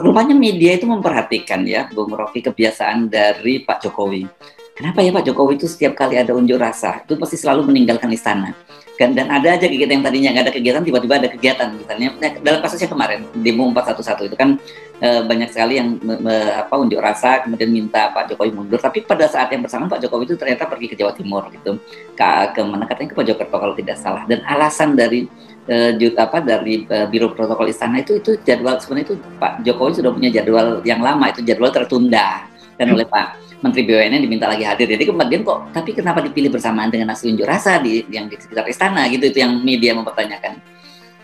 rupanya media itu memperhatikan ya, Bung Rocky, kebiasaan dari Pak Jokowi. Kenapa ya Pak Jokowi itu setiap kali ada unjuk rasa, itu pasti selalu meninggalkan istana. Dan ada aja kegiatan yang tadinya nggak ada kegiatan, tiba-tiba ada kegiatan. Misalnya dalam kasusnya kemarin, demo 411 itu kan banyak sekali yang unjuk rasa, kemudian minta Pak Jokowi mundur. Tapi pada saat yang bersamaan Pak Jokowi itu ternyata pergi ke Jawa Timur gitu, ke mana katanya ke Mojokerto kalau tidak salah. Dan alasan dari Biro Protokol Istana itu jadwal sebenarnya itu Pak Jokowi sudah punya jadwal yang lama, itu jadwal tertunda dan oleh Pak Menteri BUMN diminta lagi hadir. Jadi kemudian tapi kenapa dipilih bersamaan dengan aksi unjuk rasa yang di sekitar istana gitu, itu yang media mempertanyakan.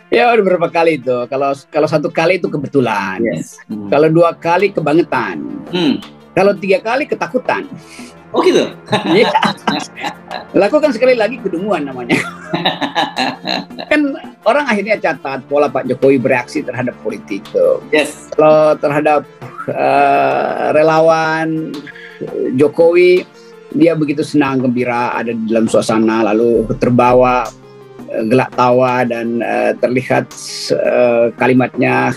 Ya udah beberapa kali itu. Kalau satu kali itu kebetulan. Yes. Kalau 2 kali kebangetan. Kalau 3 kali ketakutan. Oh gitu. Iya. Lakukan sekali lagi kedunguan namanya. Kan orang akhirnya catat pola Pak Jokowi bereaksi terhadap politik tuh. Yes. Kalau terhadap relawan Jokowi, dia begitu senang gembira ada di dalam suasana, lalu terbawa gelak tawa dan terlihat kalimatnya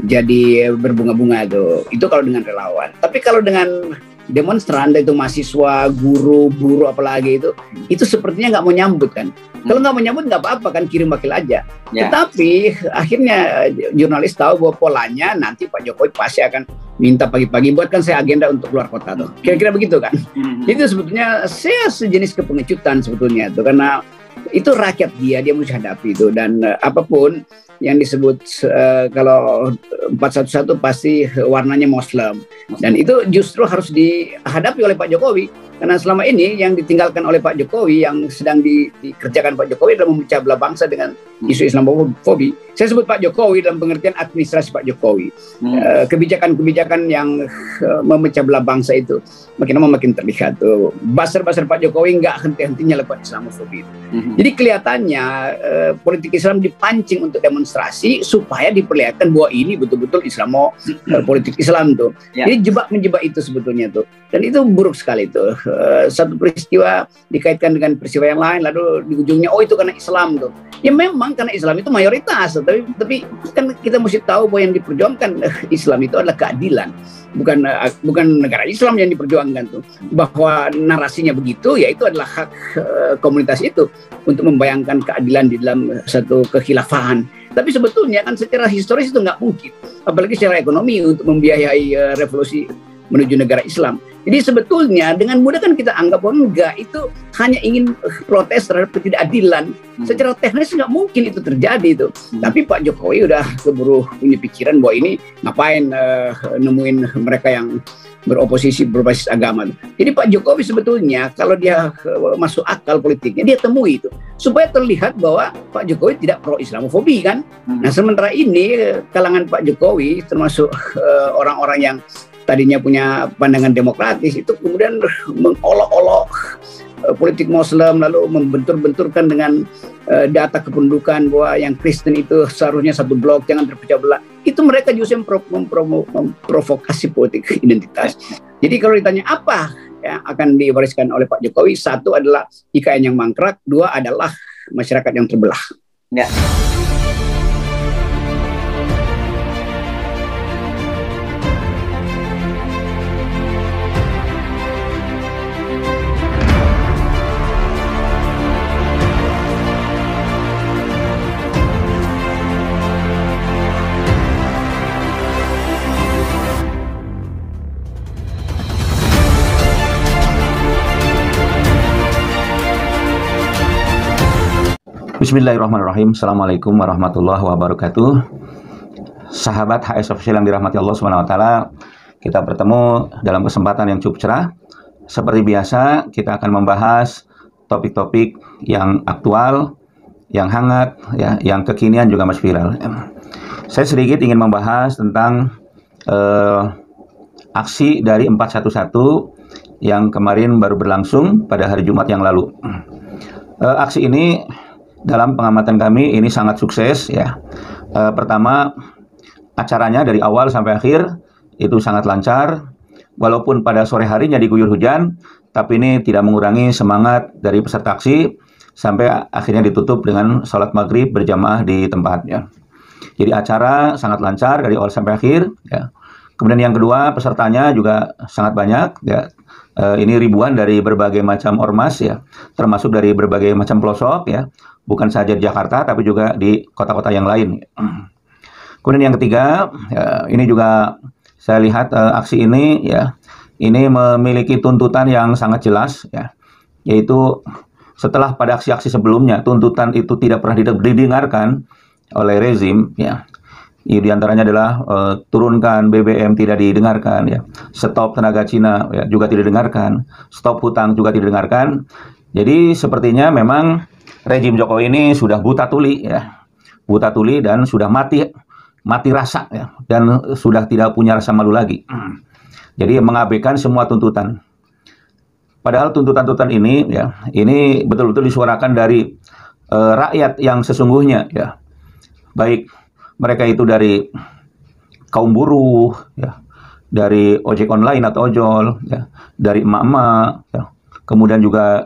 jadi berbunga-bunga tuh. Itu kalau dengan relawan. Tapi kalau dengan demonstran, itu mahasiswa, guru, buruh apalagi itu sepertinya nggak mau nyambut kan. Kalau nggak mau nyambut nggak apa-apa kan, kirim wakil aja. Tetapi akhirnya jurnalis tahu bahwa polanya nanti Pak Jokowi pasti akan minta pagi-pagi buatkan saya agenda untuk keluar kota tuh. Kira-kira begitu kan. Itu sebetulnya saya sejenis kepengecutan sebetulnya tuh, karena itu rakyat dia mesti hadapi itu. Dan apapun yang disebut kalau 411 pasti warnanya Muslim, dan itu justru harus dihadapi oleh Pak Jokowi, karena selama ini yang ditinggalkan oleh Pak Jokowi, yang sedang dikerjakan Pak Jokowi adalah memecah belah bangsa dengan isu Islamofobi. Saya sebut Pak Jokowi dalam pengertian administrasi Pak Jokowi. Kebijakan-kebijakan yang memecah belah bangsa itu makin lama makin terlihat tuh. Basar-basar Pak Jokowi nggak henti-hentinya lewat Islamofobi. Jadi kelihatannya politik Islam dipancing untuk demonstrasi supaya diperlihatkan bahwa ini betul-betul politik Islam tuh. Jadi menjebak itu sebetulnya tuh. Dan itu buruk sekali tuh. Satu peristiwa dikaitkan dengan peristiwa yang lain, lalu di ujungnya itu karena Islam tuh. Ya memang karena Islam itu mayoritas, tapi kan kita mesti tahu bahwa yang diperjuangkan Islam itu adalah keadilan, bukan negara Islam yang diperjuangkan tuh. Bahwa narasinya begitu, ya itu adalah hak komunitas itu untuk membayangkan keadilan di dalam satu kekhilafahan. Tapi sebetulnya kan secara historis itu nggak mungkin, apalagi secara ekonomi untuk membiayai revolusi menuju negara Islam. Jadi sebetulnya dengan mudah kan kita anggap bahwa enggak, itu hanya ingin protes terhadap ketidakadilan. Secara teknis nggak mungkin itu terjadi itu. Tapi Pak Jokowi udah keburu punya pikiran bahwa ini ngapain nemuin mereka yang beroposisi berbasis agama. Jadi Pak Jokowi sebetulnya kalau dia masuk akal politiknya, dia temui itu supaya terlihat bahwa Pak Jokowi tidak pro Islamofobi kan. Nah sementara ini kalangan Pak Jokowi termasuk orang-orang yang tadinya punya pandangan demokratis itu kemudian mengolok-olok politik Muslim, lalu membentur-benturkan dengan data kependudukan bahwa yang Kristen itu seharusnya satu blok, jangan terpecah belah. Itu mereka justru memprovokasi politik identitas. Jadi kalau ditanya apa yang akan diwariskan oleh Pak Jokowi, satu adalah IKN yang mangkrak, 2 adalah masyarakat yang terbelah. Ya. Bismillahirrahmanirrahim. Assalamualaikum warahmatullahi wabarakatuh. Sahabat HS Official yang dirahmati Allah SWT, kita bertemu dalam kesempatan yang cukup cerah. Seperti biasa, kita akan membahas topik-topik yang aktual, yang hangat, ya, yang kekinian juga masih viral. Saya sedikit ingin membahas tentang aksi dari 411 yang kemarin baru berlangsung pada hari Jumat yang lalu. Aksi ini dalam pengamatan kami ini sangat sukses ya. Pertama, acaranya dari awal sampai akhir itu sangat lancar. Walaupun pada sore harinya diguyur hujan, tapi ini tidak mengurangi semangat dari peserta aksi sampai akhirnya ditutup dengan sholat maghrib berjamaah di tempatnya. Jadi acara sangat lancar dari awal sampai akhir ya. Kemudian yang kedua, pesertanya juga sangat banyak ya. Ini ribuan dari berbagai macam ormas ya, termasuk dari berbagai macam pelosok ya, bukan saja di Jakarta tapi juga di kota-kota yang lain. Kemudian yang ketiga, ya, ini juga saya lihat aksi ini ya, ini memiliki tuntutan yang sangat jelas ya, yaitu setelah pada aksi-aksi sebelumnya tuntutan itu tidak pernah didengarkan oleh rezim ya. Di antaranya adalah turunkan BBM tidak didengarkan ya, stop tenaga Cina ya, juga tidak didengarkan, stop hutang juga tidak didengarkan. Jadi sepertinya memang rejim Jokowi ini sudah buta tuli ya, buta tuli dan sudah mati rasa ya, dan sudah tidak punya rasa malu lagi. Jadi mengabaikan semua tuntutan. Padahal tuntutan-tuntutan ini ya, ini betul-betul disuarakan dari rakyat yang sesungguhnya ya, baik mereka itu dari kaum buruh, ya, dari ojek online atau ojol, ya, dari emak-emak, ya, kemudian juga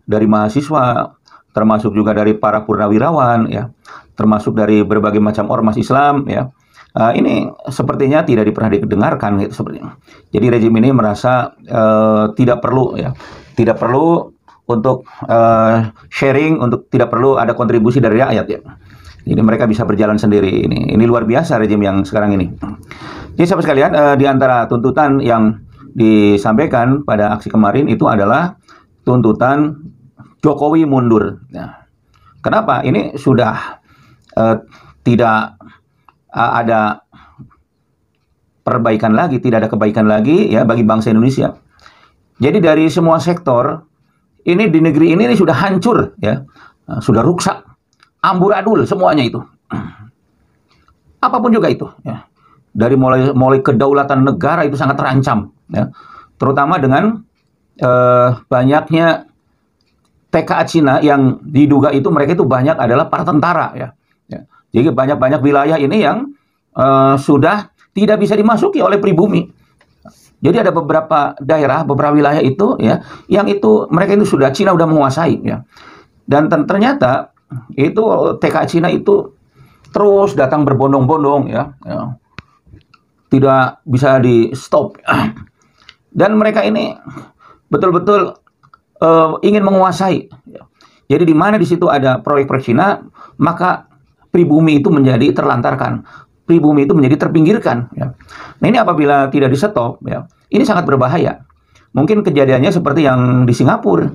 dari mahasiswa, termasuk juga dari para purnawirawan, ya, termasuk dari berbagai macam ormas Islam, ya. Ini sepertinya tidak pernah didengarkan, gitu, sepertinya. Jadi rejim ini merasa tidak perlu, ya, tidak perlu untuk sharing, untuk tidak perlu ada kontribusi dari rakyat, ya. Jadi mereka bisa berjalan sendiri. Ini luar biasa rejim yang sekarang ini. Jadi sahabat sekalian, di antara tuntutan yang disampaikan pada aksi kemarin itu adalah tuntutan Jokowi mundur. Nah, kenapa? Ini sudah tidak ada perbaikan lagi, tidak ada kebaikan lagi ya bagi bangsa Indonesia. Jadi dari semua sektor ini di negeri ini sudah hancur ya, sudah rusak, amburadul semuanya itu. Apapun juga itu ya. Dari mulai kedaulatan negara itu sangat terancam ya. Terutama dengan banyaknya TKA Cina yang diduga itu mereka itu banyak adalah para tentara ya. Jadi banyak wilayah ini yang sudah tidak bisa dimasuki oleh pribumi. Jadi ada beberapa daerah, beberapa wilayah itu ya, yang itu mereka itu sudah Cina sudah menguasai ya. Dan ternyata itu TKA Cina itu terus datang berbondong-bondong ya, tidak bisa di stop. Dan mereka ini betul-betul ingin menguasai. Jadi di mana di situ ada proyek-proyek Cina, maka pribumi itu menjadi terlantarkan, pribumi itu menjadi terpinggirkan. Ya. Nah ini apabila tidak di stop, ya, ini sangat berbahaya. Mungkin kejadiannya seperti yang di Singapura.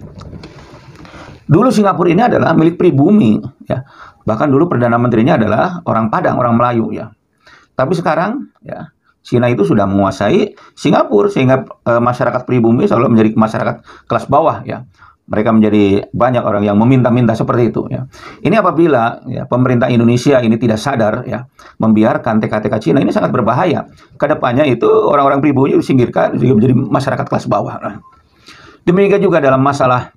Dulu Singapura ini adalah milik pribumi, ya. Bahkan dulu perdana menterinya adalah orang Padang, orang Melayu, ya. Tapi sekarang, ya, Cina itu sudah menguasai Singapura sehingga masyarakat pribumi selalu menjadi masyarakat kelas bawah, ya. Mereka menjadi banyak orang yang meminta-minta seperti itu, ya. Ini apabila ya, pemerintah Indonesia ini tidak sadar, ya, membiarkan TK-TK Cina ini sangat berbahaya. Kedepannya itu orang-orang pribumi disingkirkan sehingga menjadi masyarakat kelas bawah. Nah, demikian juga dalam masalah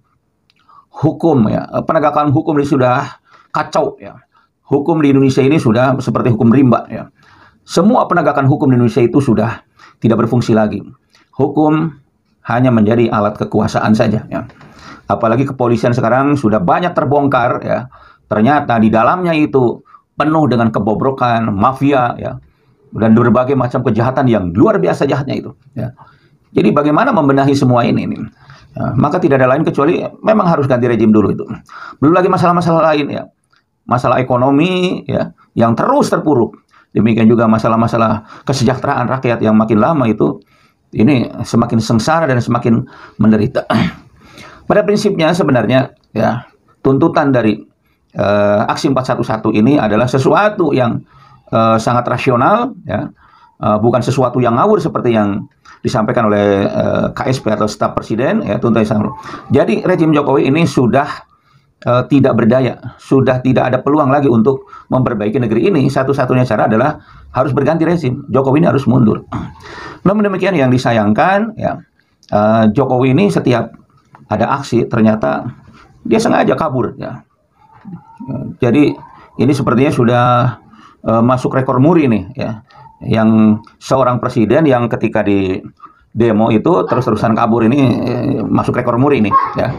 hukum, ya, penegakan hukum ini sudah kacau, ya. Hukum di Indonesia ini sudah seperti hukum rimba, ya. Semua penegakan hukum di Indonesia itu sudah tidak berfungsi lagi. Hukum hanya menjadi alat kekuasaan saja, ya. Apalagi kepolisian sekarang sudah banyak terbongkar, ya. Ternyata di dalamnya itu penuh dengan kebobrokan, mafia, ya, dan berbagai macam kejahatan yang luar biasa jahatnya itu, ya. Jadi bagaimana membenahi semua ini? Ya, maka tidak ada lain kecuali memang harus ganti rejim dulu itu. Belum lagi masalah-masalah lain, ya. Masalah ekonomi, ya, yang terus terpuruk. Demikian juga masalah-masalah kesejahteraan rakyat yang makin lama itu ini semakin sengsara dan semakin menderita. Pada prinsipnya sebenarnya ya tuntutan dari aksi 411 ini adalah sesuatu yang sangat rasional, ya, bukan sesuatu yang ngawur seperti yang disampaikan oleh KSP atau staf presiden, ya, tuntutan. Jadi rejim Jokowi ini sudah tidak berdaya, sudah tidak ada peluang lagi untuk memperbaiki negeri ini. Satu-satunya cara adalah harus berganti rezim. Jokowi ini harus mundur. Namun demikian yang disayangkan, ya, Jokowi ini setiap ada aksi ternyata dia sengaja kabur, ya. Jadi ini sepertinya sudah masuk rekor muri nih, ya, yang seorang presiden yang ketika demo itu terus-terusan kabur ini masuk rekor muri ini ya.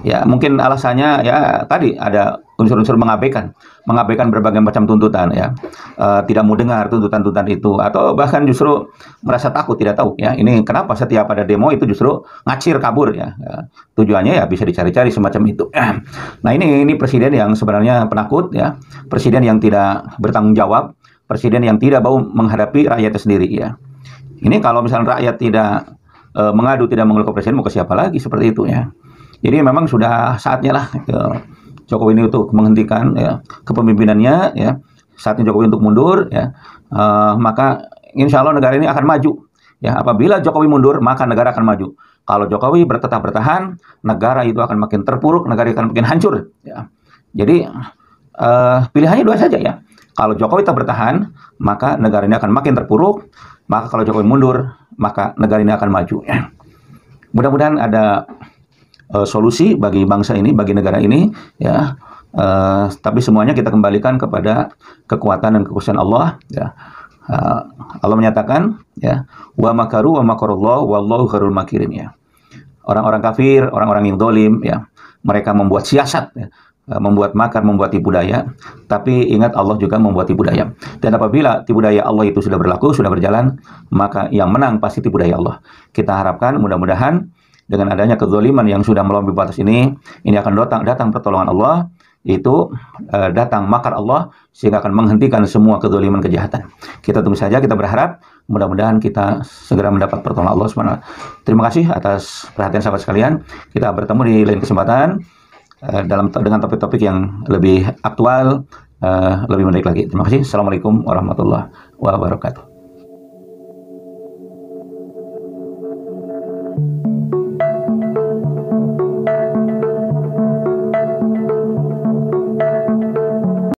Ya, mungkin alasannya ya tadi ada unsur-unsur mengabaikan berbagai macam tuntutan ya. Tidak mau dengar tuntutan-tuntutan itu atau bahkan justru merasa takut, tidak tahu ya. Ini kenapa setiap ada demo itu justru ngacir kabur ya. Tujuannya ya bisa dicari-cari semacam itu. Nah, ini presiden yang sebenarnya penakut ya. Presiden yang tidak bertanggung jawab, presiden yang tidak mau menghadapi rakyatnya sendiri ya. Ini kalau misalnya rakyat tidak mengadu, tidak mengeluh ke presiden, mau ke siapa lagi seperti itu ya. Jadi memang sudah saatnya lah Jokowi ini untuk menghentikan ya, kepemimpinannya ya. Saatnya Jokowi untuk mundur ya. Maka insya Allah negara ini akan maju ya. Apabila Jokowi mundur, maka negara akan maju. Kalau Jokowi tetap bertahan, negara itu akan makin terpuruk, negara akan makin hancur ya. Jadi pilihannya dua saja ya. Kalau Jokowi tetap bertahan, maka negara ini akan makin terpuruk. Maka kalau Jokowi mundur, maka negara ini akan maju ya. Mudah-mudahan ada solusi bagi bangsa ini, bagi negara ini ya. Tapi semuanya kita kembalikan kepada kekuatan dan kekuasaan Allah ya. Allah menyatakan ya, wa makaru wa makarullah wallahu khairul makirin ya. Orang-orang kafir, orang-orang yang dolim ya, mereka membuat siasat ya, membuat makar, membuat tipu daya, tapi ingat Allah juga membuat tipu daya. Dan apabila tipu daya Allah itu sudah berlaku, sudah berjalan, maka yang menang pasti tipu daya Allah. Kita harapkan mudah-mudahan dengan adanya kezaliman yang sudah melampaui batas ini akan datang pertolongan Allah, itu datang makar Allah sehingga akan menghentikan semua kezaliman kejahatan. Kita tunggu saja, kita berharap mudah-mudahan kita segera mendapat pertolongan Allah SWT. Terima kasih atas perhatian sahabat sekalian. Kita bertemu di lain kesempatan dengan topik-topik yang lebih aktual, lebih menarik lagi. Terima kasih. Assalamualaikum warahmatullahi wabarakatuh.